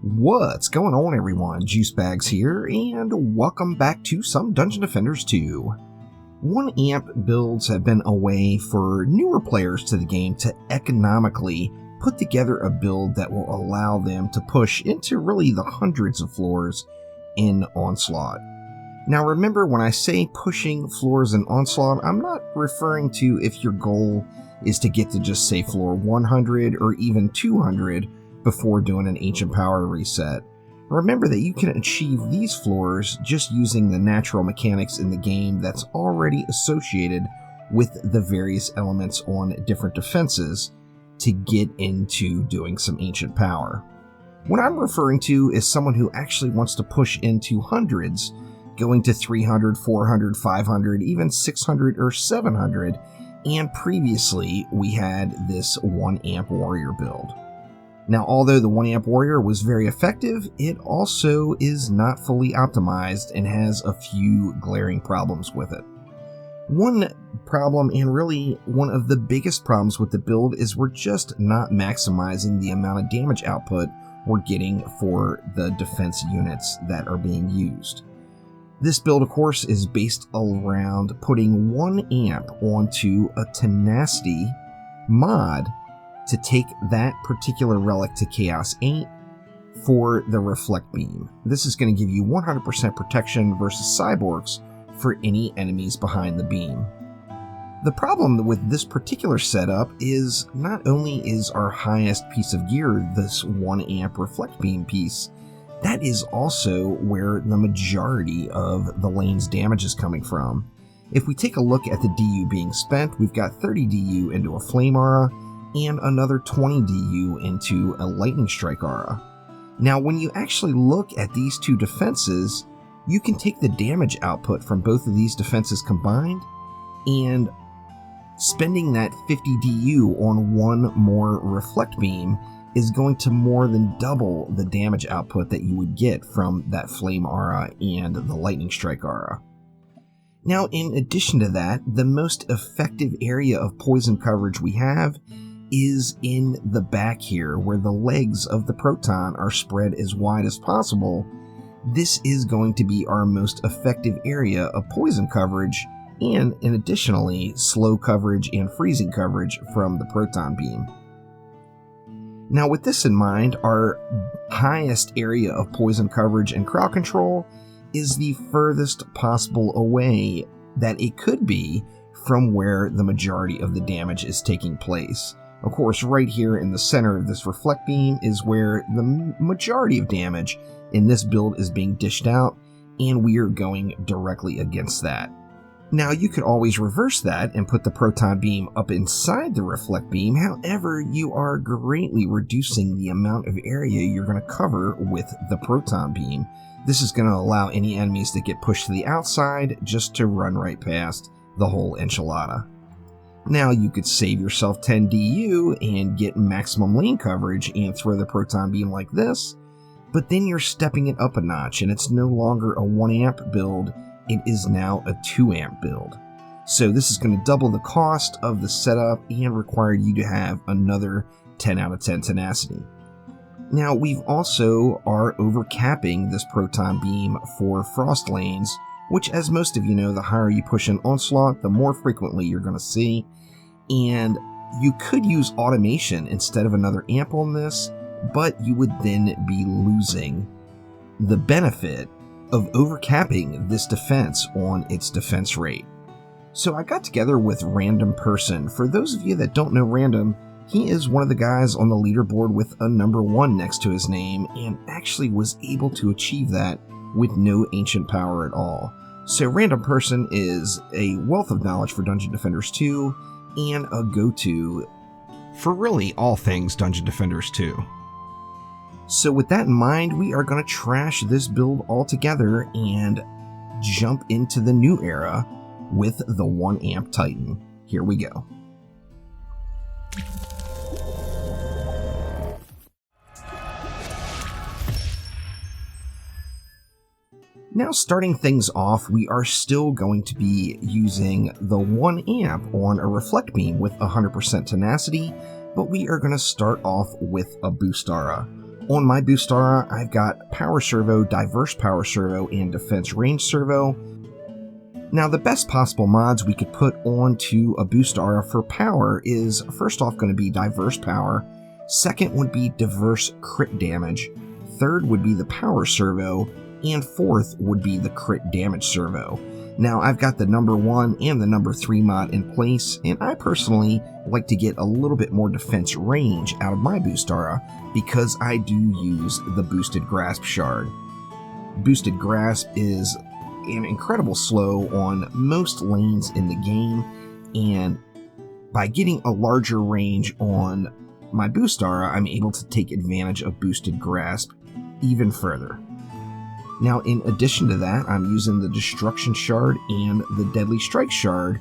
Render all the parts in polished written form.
What's going on, everyone? Juicebags here, and welcome back to some Dungeon Defenders 2. 1 amp builds have been a way for newer players to the game to economically put together a build that will allow them to push into really the hundreds of floors in Onslaught. Now remember, when I say pushing floors in Onslaught, I'm not referring to if your goal is to get to just say floor 100 or even 200 before doing an Ancient Power reset. Remember that you can achieve these floors just using the natural mechanics in the game that's already associated with the various elements on different defenses to get into doing some Ancient Power. What I'm referring to is someone who actually wants to push into hundreds, going to 300, 400, 500, even 600 or 700, and previously we had this 1 amp warrior build. Now, although the 1 amp warrior was very effective, it also is not fully optimized and has a few glaring problems with it. One problem, and really one of the biggest problems with the build, is we're just not maximizing the amount of damage output we're getting for the defense units that are being used. This build, of course, is based around putting 1 amp onto a tenacity mod to take that particular relic to Chaos 8 for the Reflect Beam. This is going to give you 100% protection versus cyborgs for any enemies behind the beam. The problem with this particular setup is not only is our highest piece of gear this 1 amp Reflect Beam piece, that is also where the majority of the lane's damage is coming from. If we take a look at the DU being spent, we've got 30 DU into a Flame Aura, and another 20 DU into a Lightning Strike Aura. Now, when you actually look at these two defenses, you can take the damage output from both of these defenses combined, and spending that 50 DU on one more Reflect Beam is going to more than double the damage output that you would get from that Flame Aura and the Lightning Strike Aura. Now, in addition to that, the most effective area of poison coverage we have is in the back here, where the legs of the Proton are spread as wide as possible. This is going to be our most effective area of poison coverage, and additionally slow coverage and freezing coverage from the Proton Beam. Now, with this in mind, our highest area of poison coverage and crowd control is the furthest possible away that it could be from where the majority of the damage is taking place. Of course, right here in the center of this Reflect Beam is where the majority of damage in this build is being dished out, and we are going directly against that. Now, you could always reverse that and put the Proton Beam up inside the Reflect Beam. However, you are greatly reducing the amount of area you're going to cover with the Proton Beam. This is going to allow any enemies that get pushed to the outside just to run right past the whole enchilada. Now, you could save yourself 10 DU and get maximum lane coverage and throw the Proton Beam like this, but then you're stepping it up a notch, and it's no longer a 1 amp build, it is now a 2 amp build. So this is going to double the cost of the setup and require you to have another 10 out of 10 tenacity. Now, we've also are overcapping this Proton Beam for frost lanes, which, as most of you know, the higher you push in Onslaught, the more frequently you're going to see. And you could use automation instead of another amp on this, but you would then be losing the benefit of overcapping this defense on its defense rate. So I got together with Random Persson. For those of you that don't know Random, he is one of the guys on the leaderboard with a number 1 next to his name, and actually was able to achieve that with no Ancient Power at all. So Random Persson is a wealth of knowledge for Dungeon Defenders 2, and a go-to for really all things Dungeon Defenders 2. So with that in mind, we are going to trash this build altogether and jump into the new era with the 1 amp Titan. Here we go. Now, starting things off, we are still going to be using the 1 amp on a Reflect Beam with 100% tenacity, but we are going to start off with a Boost Aura. On my boost aura, I've got Power Servo, Diverse Power Servo, and Defense Range Servo. Now, the best possible mods we could put onto a boost aura for power is first off going to be Diverse Power, second would be Diverse Crit Damage, third would be the Power Servo, and fourth would be the Crit Damage Servo. Now, I've got the number 1 and the number 3 mod in place, and I personally like to get a little bit more defense range out of my boost aura because I do use the Boosted Grasp Shard. Boosted Grasp is an incredible slow on most lanes in the game, and by getting a larger range on my boost aura, I'm able to take advantage of Boosted Grasp even further. Now, in addition to that, I'm using the Destruction Shard and the Deadly Strike Shard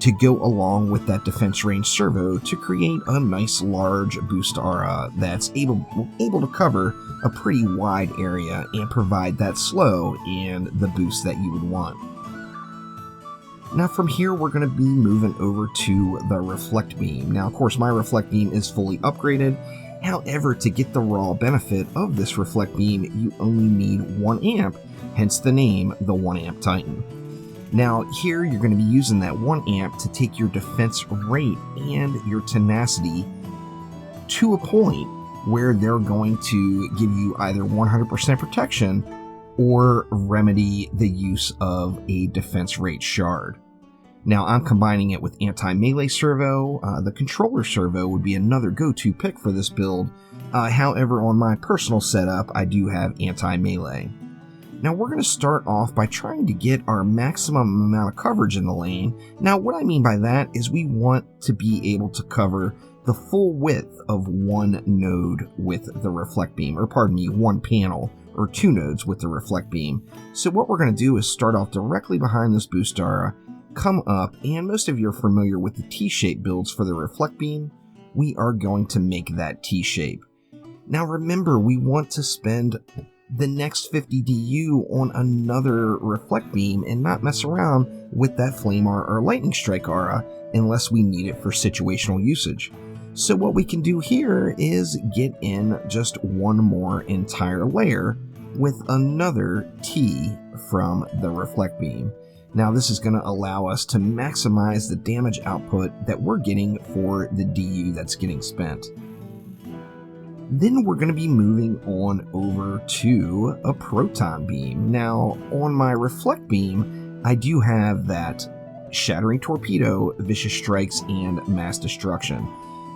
to go along with that Defense Range Servo to create a nice large boost aura that's able to cover a pretty wide area and provide that slow and the boost that you would want. Now from here, we're going to be moving over to the Reflect Beam. Now, of course, my Reflect Beam is fully upgraded. However, to get the raw benefit of this Reflect Beam, you only need 1 amp, hence the name, the 1 amp Titan. Now, here you're going to be using that 1 amp to take your defense rate and your tenacity to a point where they're going to give you either 100% protection or remedy the use of a defense rate shard. Now, I'm combining it with anti-melee servo. The controller servo would be another go-to pick for this build. However, on my personal setup, I do have anti-melee. Now, we're going to start off by trying to get our maximum amount of coverage in the lane. Now, what I mean by that is we want to be able to cover the full width of one node with the Reflect Beam, or pardon me, one panel, or 2 nodes with the Reflect Beam. So what we're going to do is start off directly behind this boost aura, come up, and most of you are familiar with the T-shape builds for the Reflect Beam. We are going to make that T-shape. Now remember, we want to spend the next 50 DU on another Reflect Beam and not mess around with that Flame Aura or Lightning Strike Aura unless we need it for situational usage. So what we can do here is get in just one more entire layer with another T from the Reflect Beam. Now this is going to allow us to maximize the damage output that we're getting for the DU that's getting spent. Then we're going to be moving on over to a Proton Beam. Now on my Reflect Beam, I do have that Shattering Torpedo, Vicious Strikes, and Mass Destruction.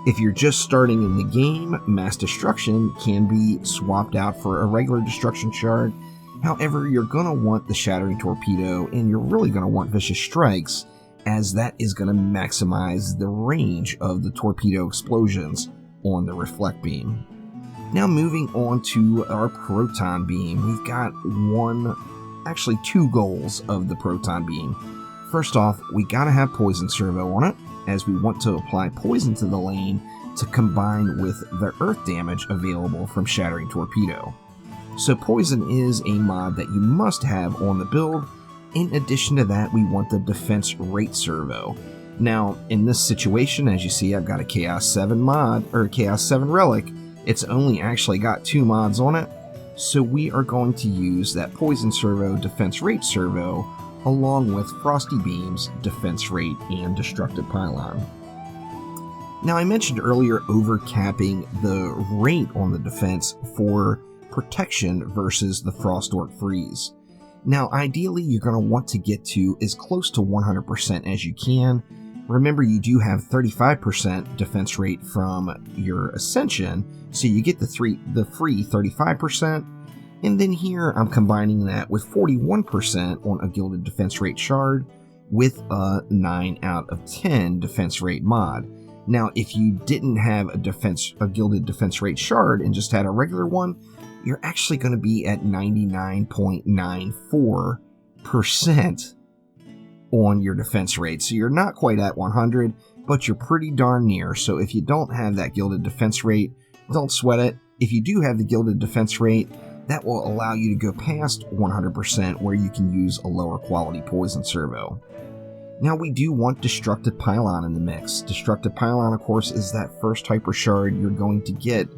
If you're just starting in the game, Mass Destruction can be swapped out for a regular Destruction Shard. However, you're going to want the Shattering Torpedo, and you're really going to want Vicious Strikes, as that is going to maximize the range of the torpedo explosions on the Reflect Beam. Now moving on to our Proton Beam, we've got 2 goals of the Proton Beam. First off, we got to have Poison Servo on it, as we want to apply poison to the lane to combine with the earth damage available from Shattering Torpedo. So poison is a mod that you must have on the build. In addition to that, we want the Defense Rate Servo. Now, in this situation, as you see, I've got a Chaos 7 mod, or Chaos 7 Relic. It's only actually got 2 mods on it, so we are going to use that Poison Servo, Defense Rate Servo, along with Frosty Beam's Defense Rate and Destructive Pylon. Now, I mentioned earlier overcapping the rate on the defense for protection versus the Frost Orc Freeze. Now, ideally, you're going to want to get to as close to 100% as you can. Remember, you do have 35% defense rate from your Ascension, so you get the free 35%. And then here, I'm combining that with 41% on a Gilded Defense Rate Shard with a 9 out of 10 defense rate mod. Now, if you didn't have a Gilded Defense Rate Shard and just had a regular one, you're actually going to be at 99.94% on your defense rate. So you're not quite at 100, but you're pretty darn near. So if you don't have that Gilded Defense Rate, don't sweat it. If you do have the Gilded Defense Rate, that will allow you to go past 100% where you can use a lower quality Poison Servo. Now we do want Destructive Pylon in the mix. Destructive Pylon, of course, is that first Hyper Shard you're going to get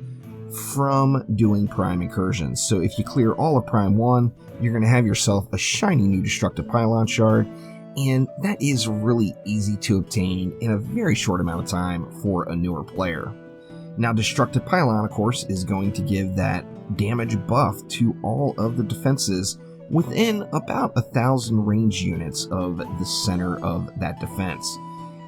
from doing Prime Incursions. So if you clear all of Prime 1, you're going to have yourself a shiny new Destructive Pylon Shard, and that is really easy to obtain in a very short amount of time for a newer player. Now, Destructive Pylon, of course, is going to give that damage buff to all of the defenses within about 1,000 range units of the center of that defense.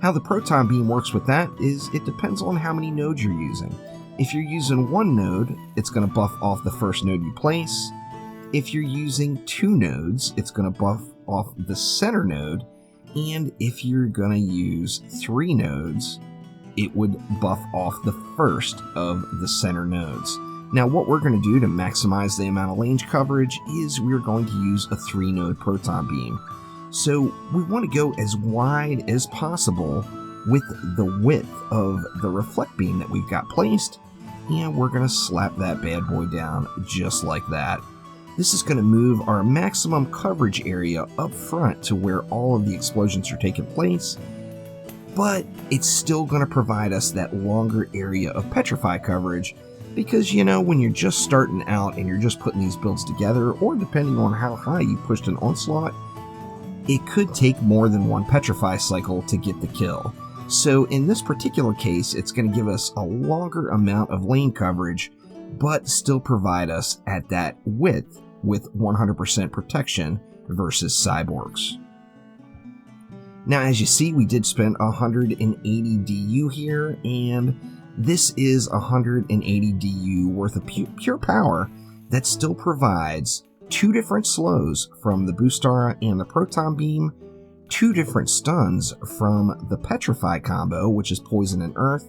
How the Proton Beam works with that is it depends on how many nodes you're using. If you're using one node, it's going to buff off the first node you place. If you're using 2 nodes, it's going to buff off the center node. And if you're going to use 3 nodes, it would buff off the first of the center nodes. Now, what we're going to do to maximize the amount of range coverage is we're going to use a 3-node Proton Beam. So we want to go as wide as possible with the width of the Reflect Beam that we've got placed, and we're going to slap that bad boy down just like that. This is going to move our maximum coverage area up front to where all of the explosions are taking place, but it's still going to provide us that longer area of Petrify coverage, because, you know, when you're just starting out and you're just putting these builds together, or depending on how high you pushed an Onslaught, it could take more than one Petrify cycle to get the kill. So in this particular case, it's going to give us a longer amount of lane coverage, but still provide us at that width with 100% protection versus Cyborgs. Now, as you see, we did spend 180 DU here, and this is 180 DU worth of pure power that still provides 2 different slows from the Boostara and the Proton Beam, 2 different stuns from the Petrify combo, which is Poison and Earth,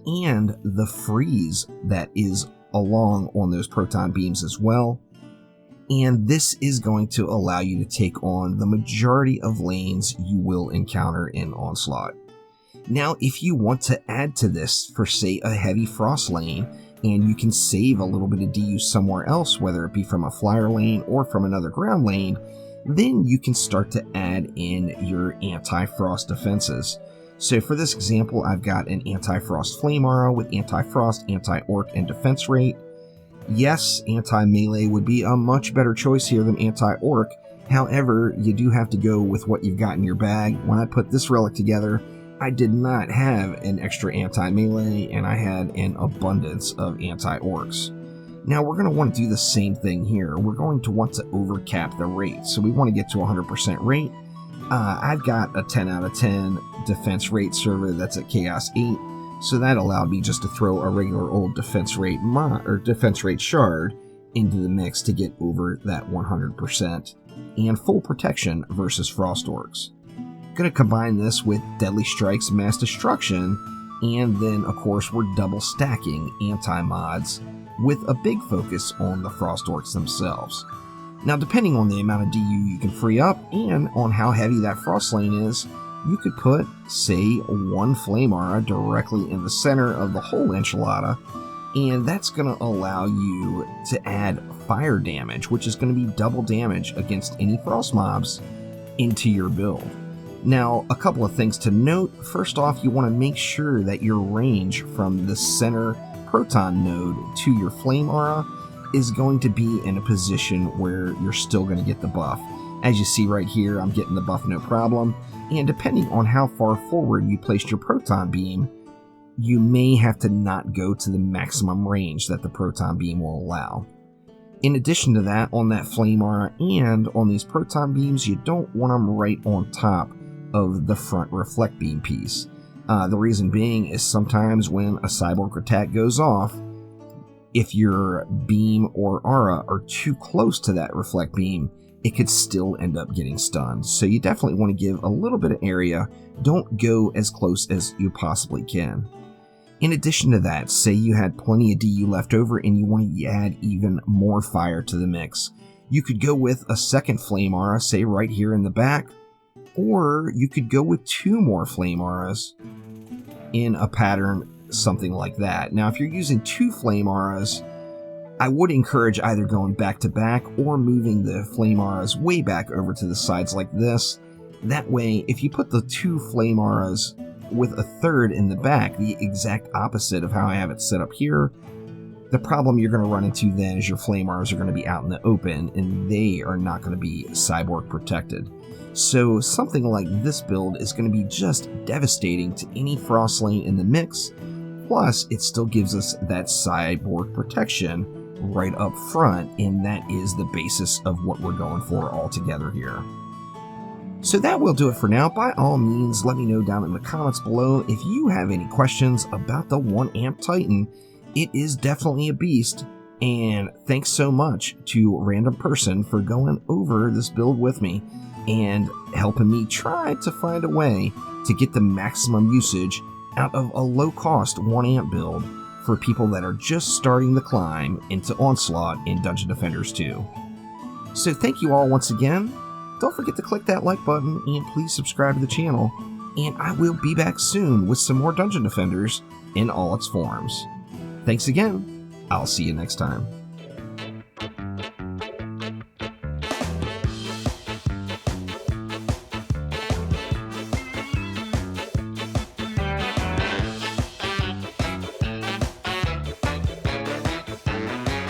and the freeze that is along on those Proton Beams as well. And this is going to allow you to take on the majority of lanes you will encounter in Onslaught. Now, if you want to add to this for, say, a heavy frost lane, and you can save a little bit of DU somewhere else, whether it be from a flyer lane or from another ground lane, then you can start to add in your anti-frost defenses. So for this example, I've got an anti-frost flame aura with anti-frost, anti-orc, and defense rate. Yes, anti-melee would be a much better choice here than anti-orc. However, you do have to go with what you've got in your bag. When I put this relic together, I did not have an extra anti-melee, and I had an abundance of anti-orcs. Now, we're going to want to do the same thing here. We're going to want to overcap the rate, so we want to get to 100% rate. I've got a 10 out of 10 defense rate server that's at Chaos 8, so that allowed me just to throw a regular old defense rate shard into the mix to get over that 100% and full protection versus Frost Orcs. Going to combine this with Deadly Strikes, Mass Destruction, and then of course we're double stacking anti-mods with a big focus on the Frost Orcs themselves. Now, depending on the amount of DU you can free up and on how heavy that Frost lane is, you could put, say, 1 Flame Aura directly in the center of the whole enchilada, and that's going to allow you to add fire damage, which is going to be double damage against any Frost mobs, into your build. Now, a couple of things to note. First off, you want to make sure that your range from the center Proton node to your Flame Aura is going to be in a position where you're still going to get the buff. As you see right here, I'm getting the buff no problem, and depending on how far forward you placed your Proton Beam, you may have to not go to the maximum range that the Proton Beam will allow. In addition to that, on that Flame Aura and on these Proton Beams, you don't want them right on top of the front Reflect Beam piece. The reason being is sometimes when a Cyborg attack goes off, if your beam or aura are too close to that Reflect Beam, it could still end up getting stunned. So you definitely want to give a little bit of area. Don't go as close as you possibly can. In addition to that, say you had plenty of DU left over and you want to add even more fire to the mix. You could go with a second Flame Aura, say right here in the back, or you could go with 2 more Flame Auras in a pattern, something like that. Now, if you're using 2 Flame Auras, I would encourage either going back to back or moving the Flame Auras way back over to the sides like this. That way, if you put the 2 Flame Auras with a third in the back, the exact opposite of how I have it set up here, The problem you're going to run into then is your flame arms are going to be out in the open, and they are not going to be cyborg protected. So something like this build is going to be just devastating to any Frostlane in the mix, plus it still gives us that cyborg protection right up front, and that is the basis of what we're going for altogether here. So that will do it for now. By all means, let me know down in the comments below if you have any questions about the 1 amp Titan. It is definitely a beast, and thanks so much to Random Persson for going over this build with me and helping me try to find a way to get the maximum usage out of a low-cost 1 amp build for people that are just starting the climb into Onslaught in Dungeon Defenders 2. So thank you all once again. Don't forget to click that like button and please subscribe to the channel, and I will be back soon with some more Dungeon Defenders in all its forms. Thanks again. I'll see you next time.